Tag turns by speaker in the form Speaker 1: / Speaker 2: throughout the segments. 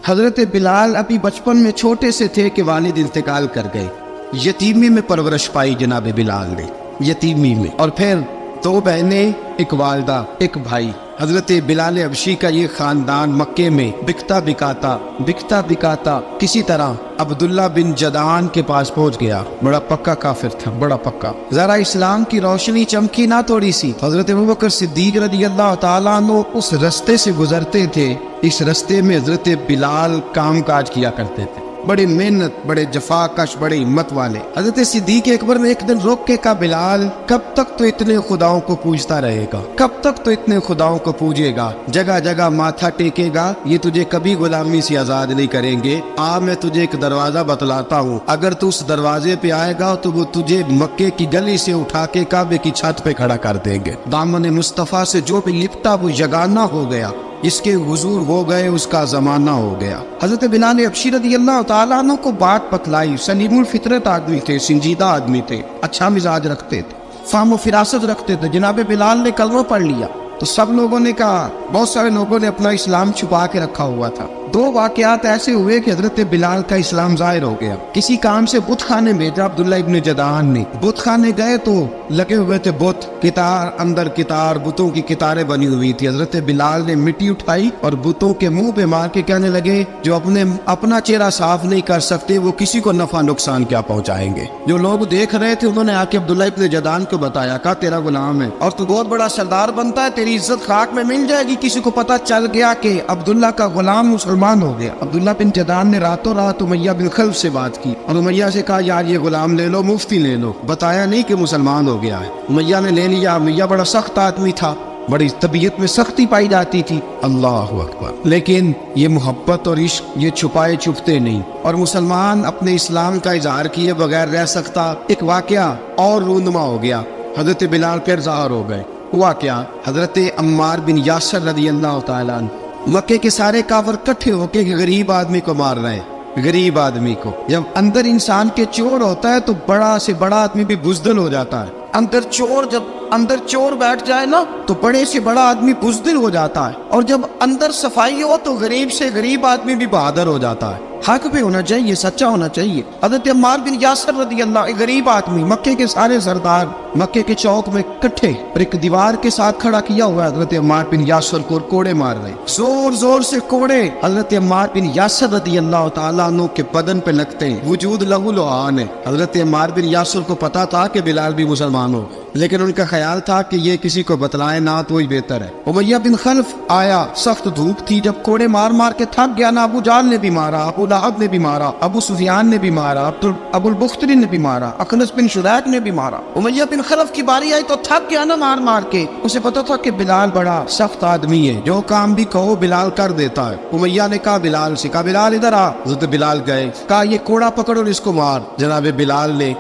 Speaker 1: حضرت بلال ابھی بچپن میں چھوٹے سے تھے کہ والد انتقال کر گئے. یتیمی میں پرورش پائی جناب بلال نے، یتیمی میں. اور پھر 2 بہنیں، ایک والدہ، ایک بھائی. حضرت بلال حبشی کا یہ خاندان مکے میں بکتا بکاتا کسی طرح عبداللہ بن جدعان کے پاس پہنچ گیا. بڑا پکا کافر تھا، بڑا پکا. ذرا اسلام کی روشنی چمکی نہ تھوڑی سی. حضرت ابوبکر صدیق رضی اللہ تعالیٰ عنہ اس رستے سے گزرتے تھے. اس رستے میں حضرت بلال کام کاج کیا کرتے تھے، بڑے محنت، بڑے جفا کش، بڑے ہمت والے. حضرت صدیق اکبر نے ایک دن روک کے کہا، بلال کب تک تو اتنے خداؤں کو پوجتا رہے گا، کب تک تو اتنے خداؤں کو پوجے گا، جگہ جگہ ماتھا ٹیکے گا، یہ تجھے کبھی غلامی سے آزاد نہیں کریں گے. میں تجھے ایک دروازہ بتلاتا ہوں، اگر تو اس دروازے پہ آئے گا تو وہ تجھے مکے کی گلی سے اٹھا کے کعبے کی چھت پہ کھڑا کر دیں گے. دامن مصطفیٰ سے جو بھی لپٹا وہ یگانہ ہو گیا، اس کے حضور ہو گئے، اس کا زمانہ ہو گیا. حضرت بلال حبشی رضی اللہ تعالیٰ عنہ کو بات پتلائی. سلیم الفطرت آدمی تھے، سنجیدہ آدمی تھے، اچھا مزاج رکھتے تھے، فہم و فراست رکھتے تھے. جناب بلال نے کلمہ پڑھ لیا تو سب لوگوں نے کہا، بہت سارے لوگوں نے اپنا اسلام چھپا کے رکھا ہوا تھا. 2 واقعات ایسے ہوئے کہ حضرت بلال کا اسلام ظاہر ہو گیا. کسی کام سے بت خانے بھیجا عبداللہ ابن جدعان نے. بت خانے گئے تو لگے ہوئے تھے بت، کتار اندر کتار، بتوں کی کتاریں بنی ہوئی تھی. حضرت بلال نے مٹی اٹھائی اور بتوں کے منہ پہ مار کے کہنے لگے، جو اپنا چہرہ صاف نہیں کر سکتے وہ کسی کو نفع نقصان کیا پہنچائیں گے. جو لوگ دیکھ رہے تھے انہوں نے آ کے عبداللہ ابن جدعان کو بتایا، کہا تیرا غلام ہے اور تو بہت بڑا سردار بنتا ہے، تیری عزت خاک میں مل جائے گی. کسی کو پتہ چل گیا کہ عبداللہ کا غلام مسلمان ہو گیا. عبداللہ بن جدعان نے راتوں رات امیہ بن خلف سے بات کی اور امیہ سے کہا، یار یہ غلام لے لو، مفتی لے لو. بتایا نہیں کہ مسلمان ہو گیا ہے. امیہ نے لے لیا. امیہ بڑا سخت آدمی تھا، بڑی طبیعت میں سختی پائی جاتی تھی. اللہ اکبر. لیکن یہ محبت اور عشق یہ چھپائے چھپتے نہیں، اور مسلمان اپنے اسلام کا اظہار کیے بغیر رہ سکتا. ایک واقعہ اور رونما ہو گیا. حضرت بلال پھر ظاہر ہو گئے. ہوا کیا؟ حضرت عمار بن یاسر رضی اللہ تعالیٰ عنہ، مکے کے سارے کافر کٹھے ہو کے غریب آدمی کو مار رہے ہیں. غریب آدمی کو جب اندر انسان کے چور ہوتا ہے تو بڑا سے بڑا آدمی بھی بزدل ہو جاتا ہے. جب اندر چور بیٹھ جائے نا تو بڑے سے بڑا آدمی بزدل ہو جاتا ہے، اور جب اندر صفائی ہو تو غریب سے غریب آدمی بھی بہادر ہو جاتا ہے. حق پہ ہونا چاہیے، سچا ہونا چاہیے. حضرت عمار بن یاسر رضی اللہ، ایک غریب آدمی، مکے کے سارے سردار مکے کے چوک میں کٹھے اور ایک دیوار کے ساتھ کھڑا کیا ہوا ہے. حضرت عمار بن یاسر کو کوڑے مار رہے، زور زور سے کوڑے حضرت عمار بن یاسر رضی اللہ تعالیٰ عنہ کے بدن پہ لگتے ہیں. وجود لہو لعان ہے. حضرت عمار بن یاسر کو پتا تھا کہ بلال بھی مسلمان ہو، لیکن ان کا خیال تھا کہ یہ کسی کو بتلائے نہ تو وہی بہتر ہے. امیہ بن خلف آیا، سخت دھوپ تھی، جب کوڑے مار مار کے تھک گیا نا، ابو جال نے بھی مارا، ابو لہب نے بھی مارا، ابو سفیان نے بھی مارا، ابو البختری نے بھی مارا، اخنس بن شریح نے بھی مارا. امیہ بن خلف کی باری آئی تو تھک گیا نا مار مار کے. اسے پتا تھا کہ بلال بڑا سخت آدمی ہے، جو کام بھی کہو بلال کر دیتا ہے. امیہ نے کہا بلال سے، کہا بلال ادھر آ. حضرت بلال گئے، کہا یہ کوڑا پکڑ اور اس کو مار. جناب بلال نے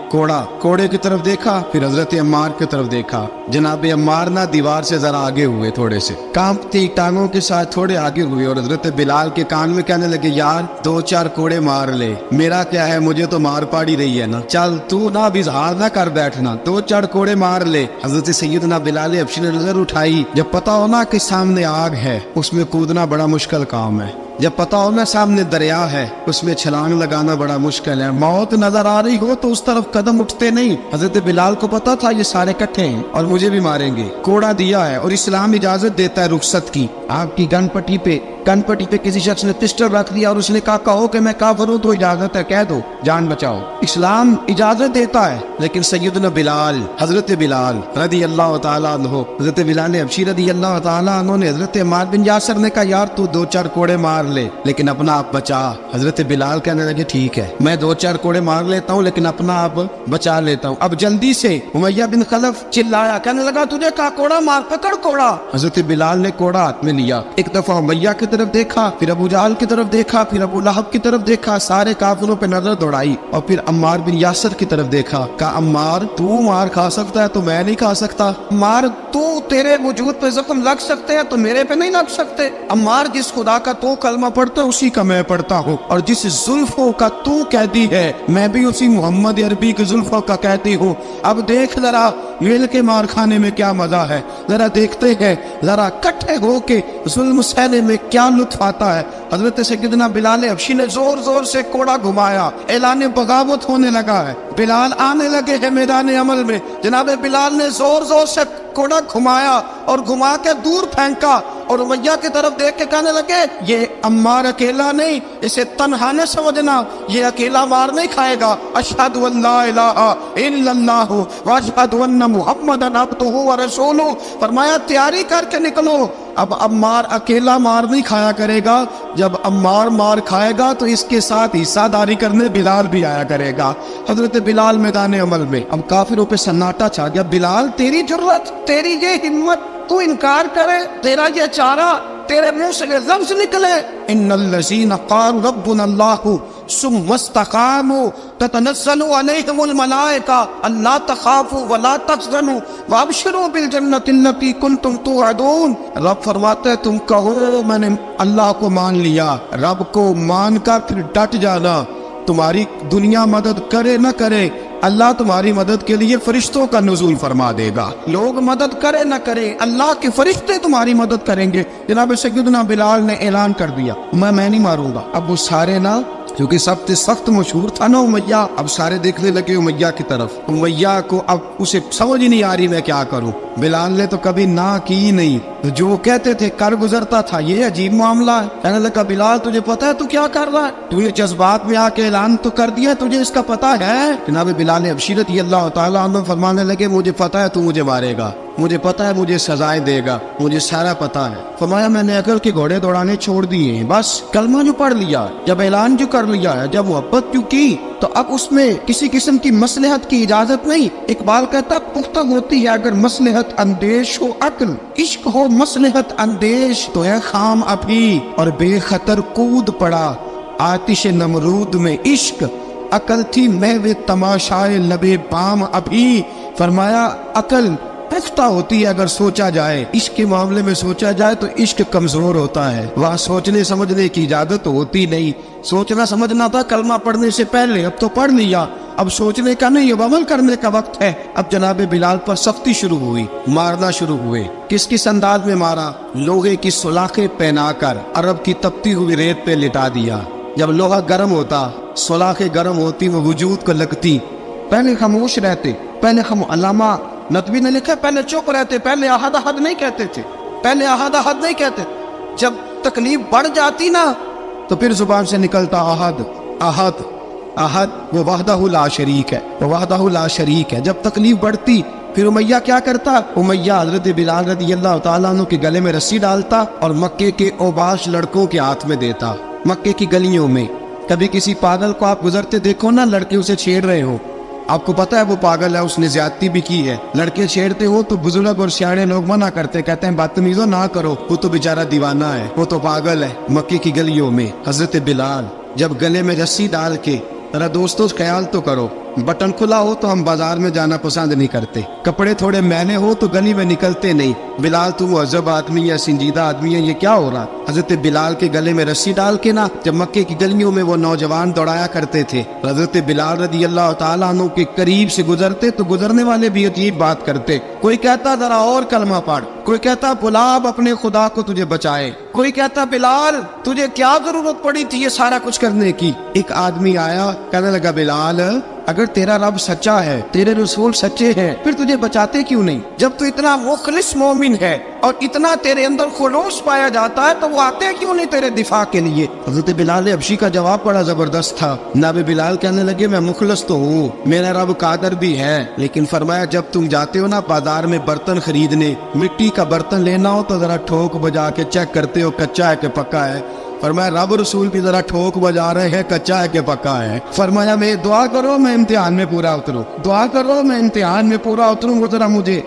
Speaker 1: کوڑے کی طرف دیکھا، پھر حضرت عمار کی طرف دیکھا. جناب عمار نہ دیوار سے ذرا آگے ہوئے، تھوڑے سے کانپتی ٹانگوں کے ساتھ تھوڑے آگے ہوئے، اور حضرت بلال کے کان میں کہنے لگے، یار 2-4 کوڑے مار لے، میرا کیا ہے، مجھے تو مار پاڑی رہی ہے نا، چل تو نہ بھی اظہار نہ کر بیٹھنا، 2-4 کوڑے مار لے. حضرت سیدنا بلال حبشی نے نظر اٹھائی. جب پتا ہونا کہ سامنے آگ ہے اس میں کودنا بڑا مشکل کام ہے. جب پتا ہو نا سامنے دریا ہے اس میں چھلانگ لگانا بڑا مشکل ہے. موت نظر آ رہی ہو تو اس طرف قدم اٹھتے نہیں. حضرت بلال کو پتا تھا یہ سارے کٹھے ہیں اور مجھے بھی ماریں گے. کوڑا دیا ہے اور اسلام اجازت دیتا ہے رخصت کی. آپ کی گن پٹی پہ کسی شخص نے پسٹل رکھ دیا اور اس نے کہا کہو کہ میں کافر ہوں تو اجازت ہے، کہہ دو، جان بچاؤ. اسلام اجازت دیتا ہے. لیکن سیدنا بلال، حضرت بلال رضی اللہ تعالیٰ عنہ، حضرت بلال حبشی رضی اللہ تعالیٰ عنہ نے حضرت عمار بن یاسر نے کہا، یار تو 2-4 کوڑے مار لے لیکن اپنا آپ بچا. حضرت بلال کہنے لگے، ٹھیک ہے میں 2-4 کوڑے مار لیتا ہوں لیکن اپنا آپ بچا لیتا ہوں. اب جلدی سے امیہ بن خلف چلایا، کہنے لگا تجھے کہا کوڑا مار، پکڑ کوڑا. حضرت بلال نے کوڑا ہاتھ میں لیا، ایک دفعہ امیہ کی طرف دیکھا، پھر ابو جہل کی طرف دیکھا، پھر ابو لہب کی طرف دیکھا، سارے کافروں پہ نظر دوڑائی، اور پھر عمار بن یاسر کی طرف دیکھا. کہا عمار تو مار کھا سکتا ہے تو میں نہیں کھا سکتا. عمار تیرے وجود پہ زخم لگ سکتے ہیں تو میرے پہ نہیں لگ سکتے. عمار جس خدا کا تو کلمہ پڑھتا ہے اسی کا میں پڑھتا ہوں، اور جس زلفوں کا تو قیدی ہے میں بھی اسی محمد عربی کی زلفوں کا قیدی ہوں. اب دیکھ ذرا مل کے مار کھانے میں کیا مزہ ہے، ذرا دیکھتے ہیں، ذرا کٹھے ہو کے ظلم سہنے میں کیا لطف آتا ہے. حضرت سیدنا بلال حبشی نے زور زور سے کوڑا گھمایا، اعلان بغاوت ہونے لگا ہے، بلال آنے لگے ہیں میدان عمل میں۔ جناب بلال نے زور زور سے کوڑا گھمایا اور گھما کے دور پھینکا، اور امیہ کی طرف دیکھ کے کہنے لگے یہ عمار اکیلا نہیں، اسے تنہا نہ سمجھنا، یہ اکیلا مار نہیں کھائے گا۔ اشہد ان لا الہ الا اللہ واشہد ان محمدن عبدہ ورسولہ، فرمایا تیاری کر کے نکلو، اب عمار اکیلا مار نہیں کھایا کرے گا، جب عمار مار کھائے گا تو اس کے ساتھ حصہ داری کرنے بلال بھی آیا کرے گا۔ حضرت بلال میدان عمل میں، اب کافروں پہ سناٹا چھا گیا۔ بلال تیری جرأت، تیری یہ ہمت، تو انکار کرے، تیرا یہ چارہ، تیرے منہ سے یہ لفظ نکلے، ان الذین قالوا ربنا اللہ ثم استقاموا تتنزل علیہم الملائکہ الا تخافوا ولا تحزنوا وابشروا بالجنۃ التی کنتم توعدون۔ رب فرماتے ہیں تم کہو میں نے اللہ کو مان لیا، رب کو مان کر پھر ڈٹ جانا، تمہاری دنیا مدد کرے نہ کرے، اللہ تمہاری مدد کے لیے فرشتوں کا نزول فرما دے گا۔ لوگ مدد کرے نہ کرے، اللہ کے فرشتے تمہاری مدد کریں گے۔ جناب سیدنا بلال نے اعلان کر دیا میں نہیں ماروں گا۔ اب وہ سارے نا، کیونکہ سب سے سخت مشہور تھا نا امیہ، اب سارے دیکھنے لگے امیہ کی طرف۔ امیہ کو اب اسے سمجھ ہی نہیں آ رہی میں کیا کروں۔ بلال نے تو کبھی نہ کی نہیں، جو کہتے تھے کر گزرتا تھا۔ یہ عجیب معاملہ ہے۔ کہنے لگا بلال تجھے پتا ہے تو کیا کر رہا ہے؟ تو یہ جذبات میں آ کے اعلان تو کر دیا، تجھے اس کا پتا ہے؟ جناب بلال حبشی رضی اللہ تعالیٰ عنہ فرمانے لگے مجھے پتا ہے تو مجھے مارے گا، مجھے پتا ہے مجھے سزائیں دے گا، مجھے سارا پتا ہے۔ فرمایا میں نے عقل کے گھوڑے دوڑانے چھوڑ دیے ہیں، بس کلمہ جو پڑھ لیا، جب اعلان جو کر لیا ہے، جب محبت جو کی تو اب اس میں کسی قسم کی مصلحت کی اجازت نہیں۔ اقبال کہتا پختہ ہوتی ہے اگر مصلحت اندیش ہو عقل، عشق ہو مصلحت اندیش تو ہے خام ابھی، اور بے خطر کود پڑا آتش نمرود میں عشق، عقل تھی محو تماشائے لبے بام ابھی۔ فرمایا عقل پختہ ہوتی ہے اگر سوچا جائے، عشق کے معاملے میں سوچا جائے تو عشق کمزور ہوتا ہے، وہاں سوچنے سمجھنے کی اجازت ہوتی نہیں۔ سوچنا سمجھنا تھا کلمہ پڑھنے سے پہلے، اب تو پڑھ لیا، اب سوچنے کا نہیں، اب عمل کرنے کا وقت ہے۔ اب جناب بلال پر سختی شروع ہوئی، مارنا شروع ہوئے۔ کس انداز میں مارا؟ لوہے کی سلاخیں پہنا کر عرب کی تپتی ہوئی ریت پہ لٹا دیا۔ جب لوہا گرم ہوتا، سلاخیں گرم ہوتی، وہ وجود کو لگتی، پہلے خاموش رہتے، پہلے ہم علامہ ندوی نے لکھا پہلے چپ رہتے، پہلے احد احد نہیں کہتے تھے، پہلے احد احد نہیں کہتے، جب تکلیف بڑھ جاتی نا تو پھر زبان سے نکلتا احد احد احد، وہ وحدہ لا شریک ہے، وہ وحدہ لا شریک ہے۔ جب تکلیف بڑھتی پھر امیہ کیا کرتا؟ امیہ حضرت بلال رضی اللہ تعالیٰ عنہ کے گلے میں رسی ڈالتا اور مکے کے اوباش لڑکوں کے ہاتھ میں دیتا۔ مکے کی گلیوں میں کبھی کسی پاگل کو آپ گزرتے دیکھو نا، لڑکے اسے چھیڑ رہے ہو، آپ کو پتا ہے وہ پاگل ہے، اس نے زیادتی بھی کی ہے، لڑکے چھیڑتے ہو تو بزرگ اور سیاڑے لوگ منع کرتے، کہتے ہیں بدتمیزوں نہ کرو، وہ تو بیچارہ دیوانہ ہے، وہ تو پاگل ہے۔ مکے کی گلیوں میں حضرت بلال جب گلے میں رسی ڈال کے، ذرا دوستوں خیال تو کرو، بٹن کھلا ہو تو ہم بازار میں جانا پسند نہیں کرتے، کپڑے تھوڑے میلے ہو تو گلی میں نکلتے نہیں۔ بلال تو مہذب آدمی ہے، سنجیدہ آدمی ہے، یہ کیا ہو رہا؟ حضرت بلال کے گلے میں رسی ڈال کے نا، جب مکے کی گلیوں میں وہ نوجوان دوڑایا کرتے تھے، حضرت بلال رضی اللہ تعالیٰ عنہ کے قریب سے گزرتے تو گزرنے والے بھی عجیب بات کرتے، کوئی کہتا ذرا اور کلمہ پڑھ، کوئی کہتا بلا اب اپنے خدا کو تجھے بچائے، کوئی کہتا بلال تجھے کیا ضرورت پڑی تھی یہ سارا کچھ کرنے کی۔ ایک آدمی آیا کہنے لگا بلال اگر تیرا رب سچا ہے، تیرے رسول سچے ہیں، پھر تجھے بچاتے کیوں نہیں؟ جب تو اتنا مخلص مومن ہے اور اتنا تیرے اندر خلوص پایا جاتا ہے تو وہ آتے کیوں نہیں تیرے دفاع کے لیے؟ حضرت بلال حبشی کا جواب بڑا زبردست تھا۔ جناب بلال کہنے لگے میں مخلص تو ہوں، میرا رب قادر بھی ہے، لیکن فرمایا جب تم جاتے ہو نا بازار میں برتن خریدنے، مٹی کا برتن لینا ہو تو ذرا ٹھوک بجا کے چیک کرتے ہو کچا ہے کہ پکا ہے۔ فرمایا رب رسول بھی ذرا ٹھوک بجا رہے ہیں کچا ہے کہ پکا ہے۔ فرمایا میں دعا کرو میں امتحان میں پورا اتروں، دعا کرو میں امتحان میں پورا اتروں،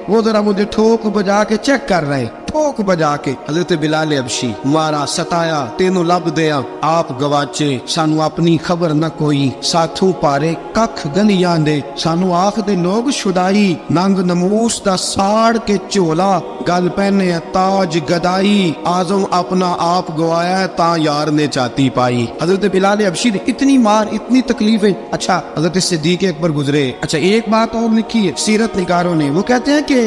Speaker 1: وہ ذرا مجھے ٹھوک بجا کے چیک کر رہے، ٹھوک بجا کے۔ حضرت بلال حبشی مارا ستایا تینوں لب دیا آپ گواچے، سانو اپنی خبر نہ کوئی، ساتھوں پارے ککھ گلیاں دے، سانو آخ دے لوگ شدائی، ننگ نموس دا ساڑ کے چولا، گل پہنے تاج گدائی، آزم اپنا آپ گوایا ہے تا یار نے چاتی پائی۔ حضرت بلال حبشی نے اتنی مار، اتنی تکلیفیں۔ اچھا حضرت صدیق اکبر گزرے، اچھا ایک بات اور لکھی ہے سیرت نگاروں نے، وہ کہتے ہیں کہ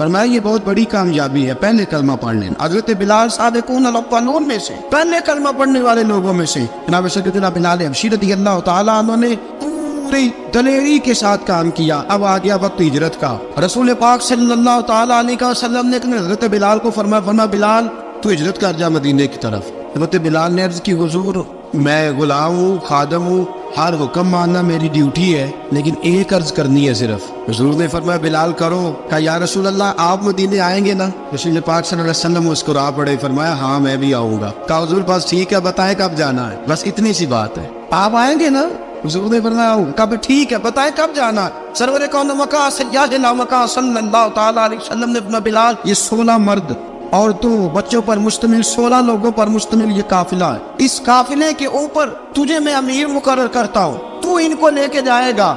Speaker 1: فرمایا یہ بہت بڑی کامیابی ہے، پہلے کلمہ پڑھ لینا۔ حضرت بلال سابقون الاولون میں سے، پہلے کلمہ پڑھنے والے لوگوں میں سے جناب سیدنا بلال حبشی رضی اللہ تعالیٰ عنہ نے پوری دلیری کے ساتھ کام کیا۔ اب آ گیا وقت ہجرت کا۔ رسول پاک صلی اللہ تعالیٰ علیہ وسلم نے حضرت بلال کو فرمایا بلال تو ہجرت کر جا مدینے کی طرف۔ حضرت بلال نے عرض کی حضور میں غلام ہوں، خادم ہوں، ہر حکم ماننا میری ڈیوٹی ہے، لیکن ایک عرض کرنی ہے صرف۔ حضور نے فرمایا بلال کرو۔ کہا یا رسول اللہ آپ مدینے آئیں گے نا؟ رسول پاک صلی اللہ علیہ وسلم مسکرا پڑے، فرمایا ہاں میں بھی آؤں گا۔ کہا حضور بس ٹھیک ہے، بتائیں کب جانا ہے، بس اتنی سی بات ہے، آپ آئیں گے نا؟ حضور نے فرمایا آؤں۔ کہا ٹھیک ہے، بتائیں کب جانا ہے۔ سرور کون مکہ سیدنا مکہ صلی اللہ تعالیٰ علیہ وسلم نے فرمایا بلال یہ 16 مرد عورتوں بچوں پر مشتمل 16 لوگوں پر مشتمل یہ قافلہ ہے، اس قافلے کے اوپر تجھے میں امیر مقرر کرتا ہوں، تو ان کو لے کے جائے گا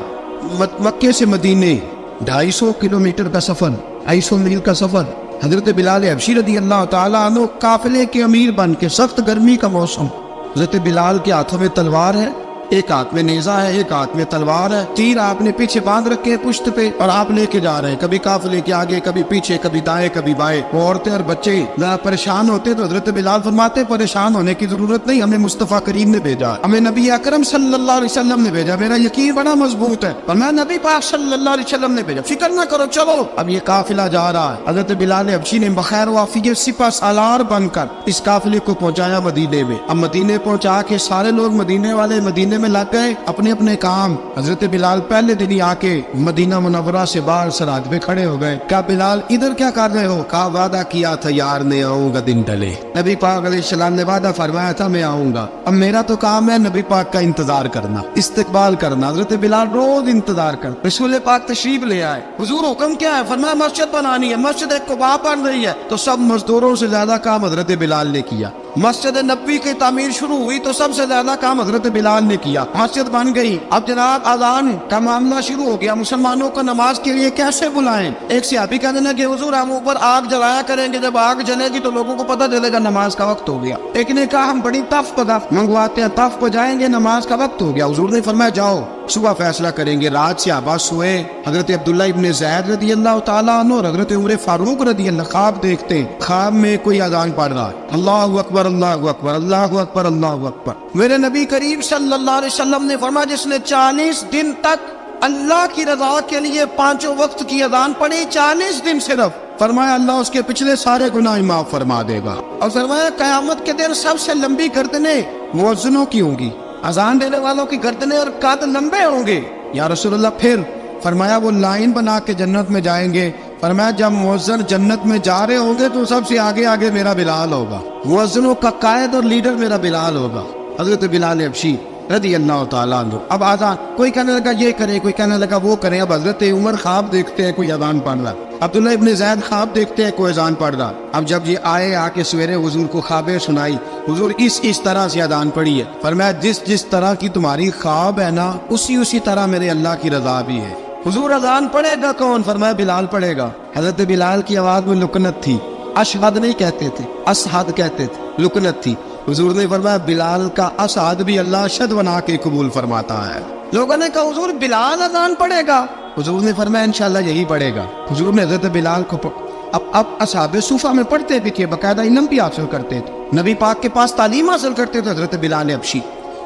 Speaker 1: مکے سے مدینے 250 کلومیٹر کا سفر، 250 میل کا سفر۔ حضرت بلال حبشی رضی اللہ تعالیٰ عنہ قافلے کے امیر بن کے، سخت گرمی کا موسم، حضرت بلال کے ہاتھوں میں تلوار ہے، ایک ہاتھ میں نیزہ ہے، ایک ہاتھ میں تلوار ہے، تیر آپ نے پیچھے باندھ رکھے پشت پہ اور آپ لے کے جا رہے ہیں، کبھی قافلے کے آگے کبھی پیچھے، کبھی دائیں کبھی بائیں۔ وہ عورتیں اور بچے ذرا پریشان ہوتے تو حضرت بلال فرماتے پریشان ہونے کی ضرورت نہیں، ہمیں مصطفیٰ کریم نے بھیجا، ہمیں نبی اکرم صلی اللہ علیہ وسلم نے بھیجا، میرا یقین بڑا مضبوط ہے اور میں نبی پاک صلی اللہ علیہ وسلم نے بھیجا، فکر نہ کرو چلو۔ اب یہ قافلہ جا رہا ہے، حضرت بلال حبشی نے بخیر و عافیت سپہ سالار بن کر اس قافلے کو پہنچایا مدینے میں۔ اب مدینے پہنچا کے سارے لوگ مدینے والے مدینے میں لگ گئے اپنے اپنے کام۔ حضرت بلال پہلے دن ہی آ کے مدینہ منورہ سے باہر سرحد پہ کھڑے ہو گئے۔ کہا بلال ادھر کیا کر رہے ہو؟ کہا وعدہ کیا تھا یار نے آؤں گا دن ڈلے، نبی پاک علیہ السلام نے وعدہ فرمایا تھا میں آؤں گا، اب میرا تو کام ہے نبی پاک کا انتظار کرنا، استقبال کرنا۔ حضرت بلال روز انتظار کر، رسول پاک تشریف لے آئے، حضور حکم کیا ہے؟ فرمایا مسجد بنانی ہے، مسجد قباء بن رہی ہے، تو سب مزدوروں سے زیادہ کام حضرت بلال نے کیا۔ مسجد نبوی کی تعمیر شروع ہوئی تو سب سے زیادہ کام حضرت بلال نے کیا، مسجد بن گئی۔ اب جناب اذان کا معاملہ شروع ہو گیا، مسلمانوں کو نماز کے لیے کیسے بلائیں؟ ایک صحابی کہنے لگے کہ حضور ہم اوپر آگ جلایا کریں گے، جب آگ جلے گی تو لوگوں کو پتہ چلے گا نماز کا وقت ہو گیا۔ ایک نے کہا ہم بڑی تف منگواتے ہیں، تف بجائیں گے، نماز کا وقت ہو گیا۔ حضور نے فرمایا جاؤ صبح فیصلہ کریں گے۔ رات صحابہ سوئے، حضرت عبداللہ ابن زید رضی اللہ تعالیٰ عنہ اور حضرت عمر فاروق رضی اللہ خواب دیکھتے ہیں، خواب میں کوئی اذان پڑھ رہا ہے، اللہ اکبر اللہ اکبر اللہ اکبر اللہ اکبر۔ میرے نبی کریم صلی اللہ علیہ وسلم نے فرمایا جس نے 40 دن تک اللہ کی رضا کے لیے 5 وقت کی اذان پڑھی، 40 دن صرف، فرمایا اللہ اس کے پچھلے سارے گناہ معاف فرما دے گا۔ اور فرمایا قیامت کے دن سب سے لمبی گردنیں مؤذنوں کی ہوں گی، اذان دینے والوں کی گردنیں اور قد لمبے ہوں گے۔ یا رسول اللہ پھر؟ فرمایا وہ لائن بنا کے جنت میں جائیں گے، فرمایا جب مؤذن جنت میں جا رہے ہوں گے تو سب سے آگے آگے میرا بلال ہوگا، مؤذنوں کا قائد اور لیڈر میرا بلال ہوگا، حضرت بلال حبشی رضی اللہ تعالیٰ عنہ۔ اب آزان کوئی کہنے لگا یہ کرے، کوئی کہنے لگا وہ کرے۔ اب حضرت عمر خواب دیکھتے ہیں کوئی اذان پڑھ رہا، عبداللہ ابن زید خواب دیکھتے ہیں کوئی اذان پڑھ رہا۔ اب جب یہ آئے آ کے سویرے حضور کو خوابیں سنائی، حضور اس طرح سے اذان پڑھی ہے، فرمایا جس طرح کی تمہاری خواب ہے نا اسی طرح میرے اللہ کی رضا بھی ہے۔ حضور اذان پڑھے گا کون؟ فرمایا بلال پڑھے گا۔ حضرت بلال کی آواز میں لکنت تھی، اشہد نہیں کہتے تھے، اسہد کہتے تھے، لکنت تھی۔ حضور نے فرمایا بلال کا اسعد بھی اللہ اشہد بنا کے قبول فرماتا ہے۔ لوگوں نے کہا حضور بلال اذان پڑھے گا؟ حضور نے فرمایا انشاءاللہ یہی پڑھے گا۔ حضور نے حضرت بلال کو اب اصحاب صوفہ میں پڑھتے بھی تھے، باقاعدہ علم بھی حاصل کرتے تھے، نبی پاک کے پاس تعلیم حاصل کرتے تھے حضرت بلال حبشی۔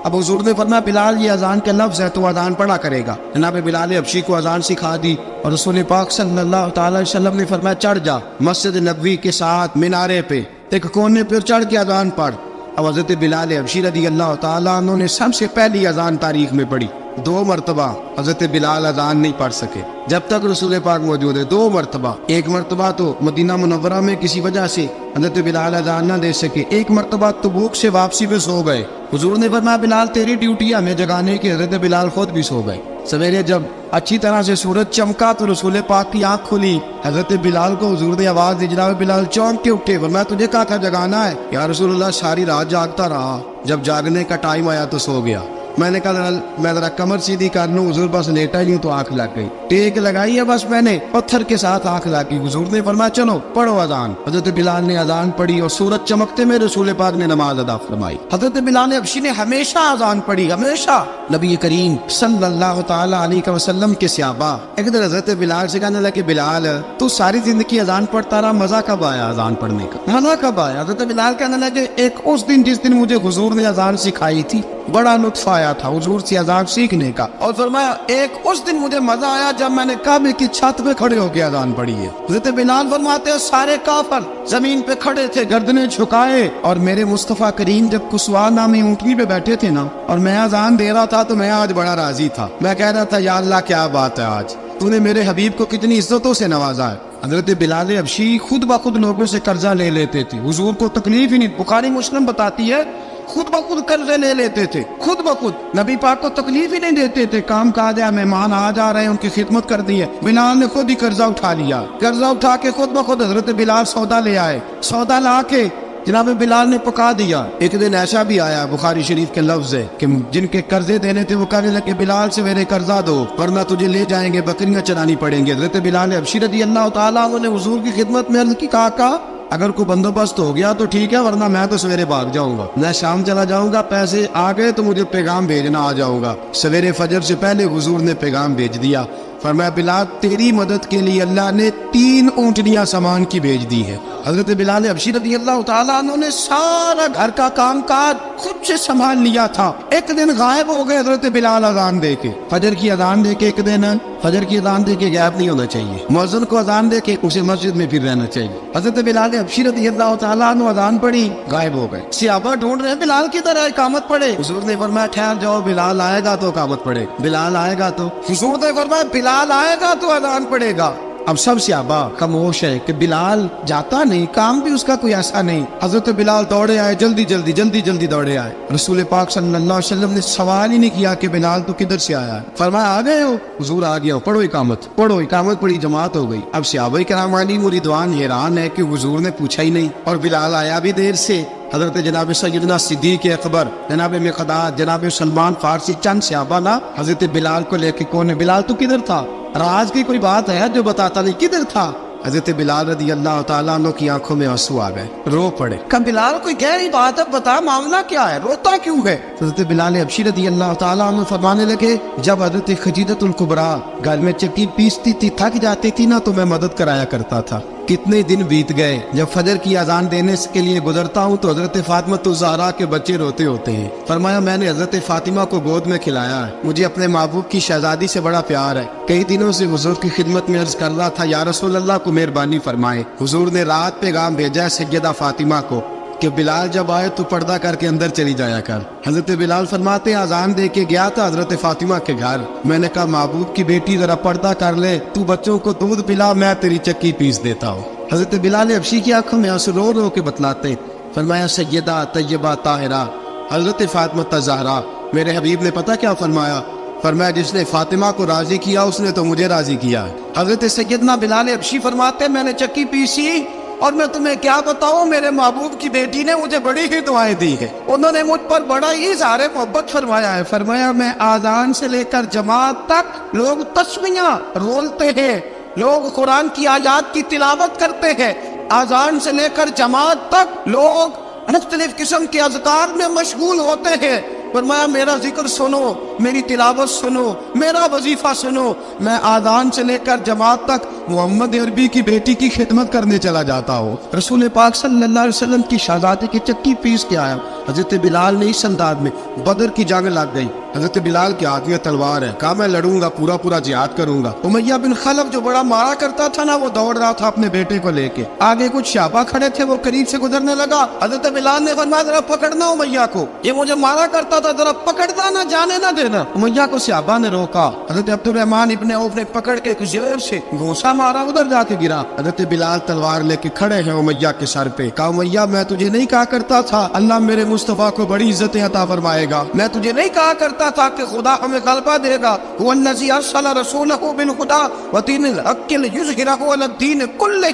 Speaker 1: اب حضور نے فرمایا بلال یہ اذان کا لفظ ہے تو اذان پڑھا کرے گا۔ جناب بلال حبشی کو اذان سکھا دی اور رسول پاک صلی اللہ تعالی وسلم نے فرمایا چڑھ جا مسجد نبوی کے ساتھ مینارے پہ ایک کونے پہ چڑھ کے اذان پڑھ۔ اب حضرت بلال حبشی رضی اللہ تعالیٰ عنہ نے سب سے پہلی اذان تاریخ میں پڑھی، 2 مرتبہ حضرت بلال اذان نہیں پڑھ سکے جب تک رسول پاک موجود ہے، 2 مرتبہ۔ ایک مرتبہ تو مدینہ منورہ میں کسی وجہ سے حضرت بلال اذان نہ دے سکے، ایک مرتبہ تبوک سے واپسی پہ سو گئے۔ حضور نے فرمایا بلال تیری ڈیوٹی ہے ہمیں جگانے کی، حضرت بلال خود بھی سو گئے۔ سویرے جب اچھی طرح سے سورج چمکا تو رسول پاک کی آنکھ کھلی، حضرت بلال کو حضور نے آواز دی، جناب بلال چونک کے اٹھے، فرمایا تجھے کہا تھا جگانا ہے؟ یا رسول اللہ ساری رات جاگتا رہا، جب جاگنے کا ٹائم آیا تو سو گیا۔ میں نے کہا میں ذرا کمر سیدھی کر لوں، حضور بس لیٹا ہی ہوں تو آنکھ لگ گئی، ٹیک لگائی ہے بس میں نے، پتھر کے ساتھ آنکھ لگ گئی۔ حضور نے فرمایا چلو پڑھو اذان۔ حضرت بلال نے اذان پڑھی اور سورج چمکتے میں رسول پاک نے نماز ادا فرمائی۔ حضرت بلال حبشی نے ہمیشہ اذان پڑھی، ہمیشہ نبی کریم صلی اللہ تعالی علیہ وسلم کے صحابہ ایک دن حضرت بلال سے کہنے لگے بلال تو ساری زندگی اذان پڑھتا رہا، مزہ کب آیا اذان پڑھنے کا، مزہ کب آیا؟ حضرت بلال کہنے لگے ایک اس دن جس دن مجھے حضور نے اذان سکھائی تھی بڑا لطف آیا تھا حضور سے اذان سیکھنے کا، اور فرمایا ایک اس دن مجھے مزہ آیا جب میں نے کعبے کی چھت پہ کھڑے ہو کے اذان پڑھی ہے۔ حضرت بلال فرماتے ہیں سارے کافر زمین پہ کھڑے تھے گردنیں جھکائے، اور میرے مصطفیٰ کریم جب کسوا نامی اونٹنی پہ بیٹھے تھے نا اور میں اذان دے رہا تھا تو میں آج بڑا راضی تھا، میں کہہ رہا تھا یا اللہ کیا بات ہے، آج تو نے میرے حبیب کو کتنی عزتوں سے نوازا ہے۔ حضرت بلال حبشی خود بخود لوگوں سے قرضہ لے لیتے تھے، حضور کو تکلیف ہی نہیں، بخاری مسلم بتاتی ہے خود بخود قرضے لے لیتے تھے، خود بخود نبی پاک کو تکلیف ہی نہیں دیتے تھے، کام کاج ہے مہمان آ جا رہے ہیں ان کی خدمت کر دی ہے، بلال نے خود ہی قرضہ اٹھا لیا، قرضہ اٹھا کے خود بخود حضرت بلال سودا لے آئے، سودا لا کے جناب بلال نے پکا دیا۔ ایک دن ایسا بھی آیا بخاری شریف کے لفظ ہے کہ جن کے قرضے دینے تھے وہ کہنے لگے بلال سے میرے قرضہ دو ورنہ تجھے لے جائیں گے، بکریاں چرانی پڑیں گے۔ حضرت بلال حبشی رضی اللہ تعالیٰ عنہ نے حضور کی خدمت میں عرض کی، کہا اگر کوئی بندوبست ہو گیا تو ٹھیک ہے ورنہ میں تو سویرے بھاگ جاؤں گا، میں شام چلا جاؤں گا، پیسے آ گئے تو مجھے پیغام بھیجنا، آ جاؤں گا۔ سویرے فجر سے پہلے حضور نے پیغام بھیج دیا، فرمایا بلال تیری مدد کے لیے اللہ نے 3 اونٹنیاں سامان کی بھیج دی ہے۔ حضرت بلال حبشی رضی اللہ تعالیٰ عنہ نے سارا گھر کا کام کاج خود سے سنبھال لیا تھا۔ ایک دن غائب ہو گئے حضرت بلال اذان دے کے، فجر کی اذان دے کے، ایک دن فجر کی اذان دے کے غائب نہیں ہونا چاہیے، مؤذن کو اذان دے کے اسے مسجد میں پھر رہنا چاہیے۔ حضرت بلال حبشی رضی اللہ تعالیٰ عنہ اذان پڑھی، غائب ہو گئے، صحابہ ڈھونڈ رہے ہیں بلال کی طرح اقامت پڑھے، حضور نے فرمایا ٹھہر جاؤ، بلال آئے گا تو اقامت پڑھے، بلال آئے گا تو، حضور نے فرمایا بلال آئے گا تو اذان پڑھے گا۔ اب سب صحابہ خاموش ہے کہ بلال جاتا نہیں، کام بھی اس کا کوئی ایسا نہیں۔ حضرت بلال دوڑے آئے، جلدی جلدی دوڑے آئے۔ رسول پاک صلی اللہ علیہ وسلم نے سوال ہی نہیں کیا کہ بلال تو کدھر سے آیا ہے، فرمایا آ گئے ہو؟ حضور آ گیا ہو، پڑھو اقامت، پڑھو اقامت پڑھی، جماعت ہو گئی۔ اب صحابہ کرام علی مریدوان حیران ہے کہ حضور نے پوچھا ہی نہیں اور بلال آیا بھی دیر سے۔ حضرت جناب سیدنا صدیق اکبر، جناب مقداد، جناب سلمان فارسی، چند صحابہ نا حضرت بلال کو لے کے کون ہے بلال تو کدھر تھا، راز کی کوئی بات ہے جو بتاتا نہیں کدھر تھا؟ حضرت بلال رضی اللہ تعالیٰ عنہ کی آنکھوں میں آنسو آ گئے، رو پڑے، کہ بلال کوئی گہری بات ہے، بتا معاملہ کیا ہے، روتا کیوں ہے؟ حضرت بلال حبشی رضی اللہ تعالیٰ عنہ فرمانے لگے جب حضرت خدیجۃ الکبریٰ گھر میں چکی پیستی تھی، تھک جاتی تھی نا تو میں مدد کرایا کرتا تھا۔ کتنے دن بیت گئے، جب فجر کی اذان دینے کے لیے گزرتا ہوں تو حضرت فاطمہ الزہرا کے بچے روتے ہوتے ہیں، فرمایا میں نے حضرت فاطمہ کو گود میں کھلایا ہے، مجھے اپنے محبوب کی شہزادی سے بڑا پیار ہے، کئی دنوں سے حضور کی خدمت میں عرض کر رہا تھا یا رسول اللہ کو مہربانی فرمائے۔ حضور نے رات پیغام بھیجا ہے سیدہ فاطمہ کو کہ بلال جب آئے تو پردہ کر کے اندر چلی جایا کر۔ حضرت بلال فرماتے ہیں اذان دے کے گیا تھا حضرت فاطمہ کے گھر، میں نے کہا محبوب کی بیٹی ذرا پردہ کر لے، تو بچوں کو دودھ پلا، میں تیری چکی پیس دیتا ہوں۔ حضرت بلال حبشی کی آنکھوں میں آنسو رو رو کے بتلاتے، فرمایا سیدہ طیبہ طاہرہ حضرت فاطمہ الزہرا، میرے حبیب نے پتہ کیا فرمایا؟ فرمایا جس نے فاطمہ کو راضی کیا اس نے تو مجھے راضی کیا۔ حضرت سیدنا بلال حبشی فرماتے میں نے چکی پیسی اور میں تمہیں کیا بتاؤں، میرے محبوب کی بیٹی نے مجھے بڑی ہی دعائیں دی ہے، انہوں نے مجھ پر بڑا ہی اظہار محبت فرمایا ہے۔ فرمایا میں آذان سے لے کر جماعت تک لوگ تسمیاں رولتے ہیں، لوگ قرآن کی آیات کی تلاوت کرتے ہیں، آذان سے لے کر جماعت تک لوگ مختلف قسم کے اذکار میں مشغول ہوتے ہیں۔ فرمایا میرا ذکر سنو، میری تلاوت سنو، میرا وظیفہ سنو، میں آذان سے لے کر جماعت تک محمد عربی کی بیٹی کی خدمت کرنے چلا جاتا ہوں۔ رسول پاک صلی اللہ علیہ وسلم کی شہزادی کی چکی پیس کے آیا۔ حضرت بلال نے اس انداز میں بدر کی جنگ لگ گئی، حضرت بلال کے ہاتھ میں تلوار ہے، کہا میں لڑوں گا، پورا جہاد کروں گا۔ امیہ بن خلف جو بڑا مارا کرتا تھا نا وہ دوڑ رہا تھا اپنے بیٹے کو لے کے، آگے کچھ صحابہ کھڑے تھے، وہ قریب سے گزرنے لگا، حضرت بلال نے فرمایا ذرا پکڑنا امیہ کو، یہ مجھے مارا کرتا تھا، ذرا پکڑنا نہ جانے نہ دینا۔ امیہ کو صحابہ نے روکا، حضرت عبد الرحمن ابن عوف نے پکڑ کے زور سے گھونسا مارا، ادھر جا کے گرا۔ حضرت بلال تلوار لے کے کھڑے ہیں امیہ کے سر پہ، کہا امیہ میں تجھے نہیں کہا کرتا تھا اللہ میرے مصطفیٰ کو بڑی عزتیں عطا فرمائے گا، میں تجھے نہیں کہا کرتا تھا کہ خدا ہمیں غلبہ دے گا، هو الذی ارسل رسولہ بالہدی ودین الحق لیظہرہ علی الدین کلہ،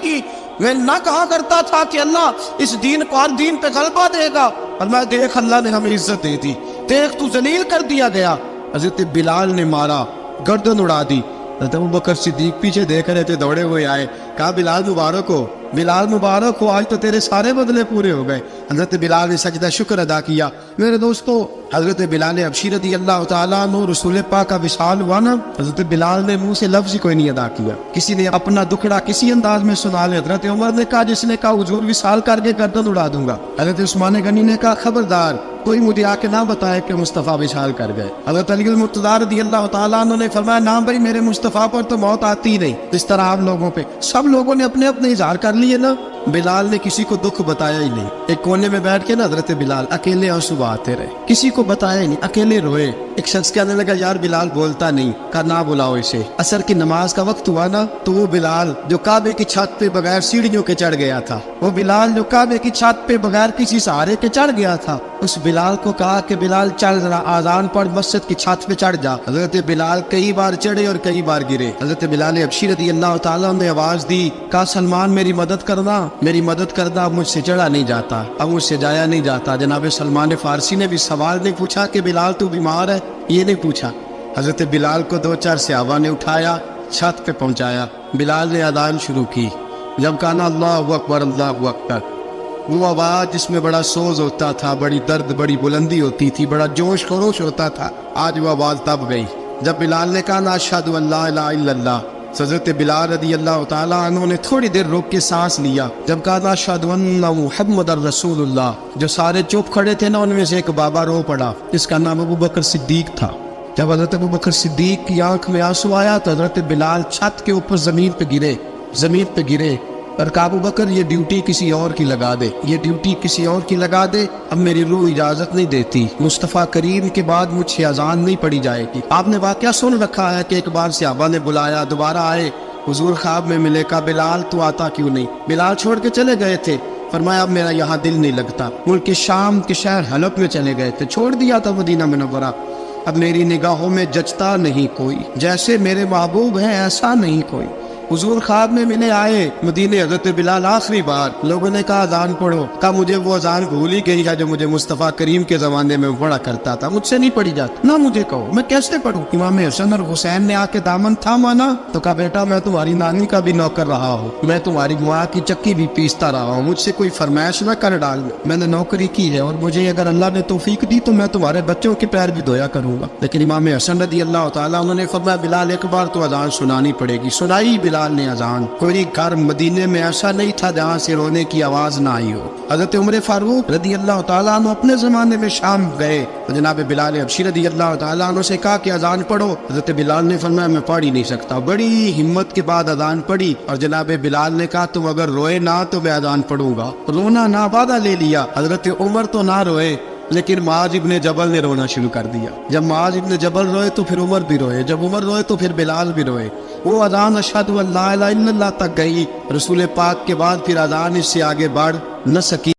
Speaker 1: میں نہ کہا کرتا تھا کہ اللہ اس دین کو ہر دین پہ غلبہ دے گا، اور میں دیکھ اللہ نے ہمیں عزت دے دی، دیکھ تو ذلیل کر دیا گیا۔ حضرت بلال نے مارا، گردن اڑا دی۔ حضرت ابوبکر صدیق پیچھے دیکھ رہے تھے، دوڑے ہوئے آئے، کہا بلال مبارک ہو، بلال مبارک ہو، آج تو تیرے سارے بدلے پورے ہو گئے۔ حضرت بلال نے سجدہ شکر ادا کیا۔ میرے دوستو، حضرت بلال حبشی رضی اللہ تعالیٰ عنہ رسول پاک کا وصال ہوا نا، حضرت بلال نے منہ سے لفظ ہی کوئی نہیں ادا کیا۔ کسی نے اپنا دکھڑا کسی انداز میں سنا لے، حضرت عمر نے کہا، جس نے کہا حضور وصال کر کے گردن اڑا دوں گا۔ حضرت عثمان غنی نے کہا، خبردار کوئی مجھے آ کے نہ بتائے کہ مصطفیٰ وصال کر گئے۔ حضرت علی المرتضیٰ رضی اللہ تعالیٰ عنہ نے فرمایا، نہ بھائی میرے مصطفیٰ پر تو موت آتی ہی نہیں، اس طرح آپ لوگوں پہ سب لوگوں نے اپنے اپنے اظہار کر لیے نا، بلال نے کسی کو دکھ بتایا ہی نہیں۔ ایک کونے میں بیٹھ کے نا حضرت بلال اکیلے آنسو بہاتے رہے، کسی کو بتایا ہی نہیں، اکیلے روئے۔ ایک شخص کہنے لگا، یار بلال بولتا نہیں، کہا نہ بلاؤ اسے۔ عصر کی نماز کا وقت ہوا نا، تو وہ بلال جو کعبے کی چھت پہ بغیر سیڑھیوں کے چڑھ گیا تھا، وہ بلال جو کعبے کی چھت پہ بغیر کسی سہارے کے چڑھ گیا تھا، اس بلال کو کہا کہ بلال چل ذرا آذان پڑھ، مسجد کی چھت پہ چڑھ جا۔ حضرت بلال کئی بار چڑھے اور کئی بار گرے۔ حضرت بلال حبشی رضی اللہ تعالیٰ نے آواز دی، کہا سلمان میری مدد کرنا، میری مدد کرنا، مجھ سے چڑھا نہیں جاتا، اب مجھ سے جایا نہیں جاتا۔ جناب سلمان فارسی نے بھی سوال نہیں پوچھا کہ بلال تو بیمار ہے، یہ نہیں پوچھا۔ حضرت بلال کو دو چار صحابہ نے اٹھایا، چھت پہ پہنچایا، بلال نے اذان شروع کی۔ جب کہا نا اللہ اکبر اللہ اکبر، وہ آواز جس میں بڑا سوز ہوتا تھا، بڑی درد، بڑی بلندی ہوتی تھی، بڑا جوش خروش ہوتا تھا، آج وہ آواز تب گئی جب بلال نے کہا نا اشہد ان لا الہ الا اللہ۔ حضرت بلال رضی اللہ تعالیٰ عنہ نے تھوڑی دیر روک کے سانس لیا۔ جب کہا نا اشہد ان محمد رسول اللہ، جو سارے چپ کھڑے تھے نا، ان میں سے ایک بابا رو پڑا، جس کا نام ابو بکر صدیق تھا۔ جب حضرت ابو بکر صدیق کی آنکھ میں آنسو آیا تو حضرت بلال چھت کے اوپر زمین پہ گرے اور کہا، ابو بکر یہ ڈیوٹی کسی اور کی لگا دے، یہ ڈیوٹی کسی اور کی لگا دے، اب میری روح اجازت نہیں دیتی، مصطفیٰ کریم کے بعد مجھ سے اذان نہیں پڑی جائے گی۔ آپ نے واقعہ سن رکھا ہے کہ ایک بار صحابہ نے بلایا، دوبارہ آئے، حضور خواب میں ملے، کہا بلال تو آتا کیوں نہیں؟ بلال چھوڑ کے چلے گئے تھے، فرمایا اب میرا یہاں دل نہیں لگتا، ملک شام کے شہر حلب میں چلے گئے تھے، چھوڑ دیا تھا مدینہ منورہ، اب میری نگاہوں میں جچتا نہیں کوئی، جیسے میرے محبوب ہیں ایسا نہیں کوئی۔ حضور خواب میں ملے، آئے مدینے، حضرت بلال آخری بار، لوگوں نے کہا اذان پڑھو، کہا مجھے وہ اذان بھول ہی گئی ہے جو مجھے مصطفیٰ کریم کے زمانے میں پڑھا کرتا تھا، مجھ سے نہیں پڑھی جاتی، نہ مجھے کہو، میں کیسے پڑھوں؟ امام حسن اور حسین نے آ کے دامن تھاما نا، تو کہا بیٹا میں تمہاری نانی کا بھی نوکر رہا ہوں، میں تمہاری ماں کی چکی بھی پیستا رہا ہوں، مجھ سے کوئی فرمائش نہ کر ڈال، میں نے نوکری کی ہے اور مجھے اگر اللہ نے توفیق دی تو میں تمہارے بچوں کے پیر بھی دھویا کروں گا۔ لیکن امام حسن رضی اللہ تعالیٰ انہوں نے فرمایا بلال ایک بار تو اذان سنانی پڑے گی۔ سنائی بلال نے اذان۔ کوئی گھر مدینے میں ایسا نہیں تھا جہاں سے رونے کی آواز نہ آئی ہو۔ حضرت عمر فاروق رضی اللہ تعالیٰ عنہ اپنے زمانے میں شام گئے تو جناب بلال حبشی رضی اللہ تعالیٰ عنہ سے کہا کہ اذان پڑھو۔ حضرت بلال نے فرمایا میں پڑھ ہی نہیں سکتا، بڑی ہمت کے بعد اذان پڑھی اور جناب بلال نے کہا تم اگر روئے نہ تو میں اذان پڑھوں گا۔ رونا نہ وعدہ لے لیا۔ حضرت عمر تو نہ روئے لیکن معاذ ابن جبل نے رونا شروع کر دیا۔ جب معاذ ابن جبل روئے تو پھر عمر بھی روئے، جب عمر روئے تو پھر بلال بھی روئے۔ وہ اذان اشہد ان لا الہ الا اللہ تک گئی، رسول پاک کے بعد پھر اذان اس سے آگے بڑھ نہ سکی۔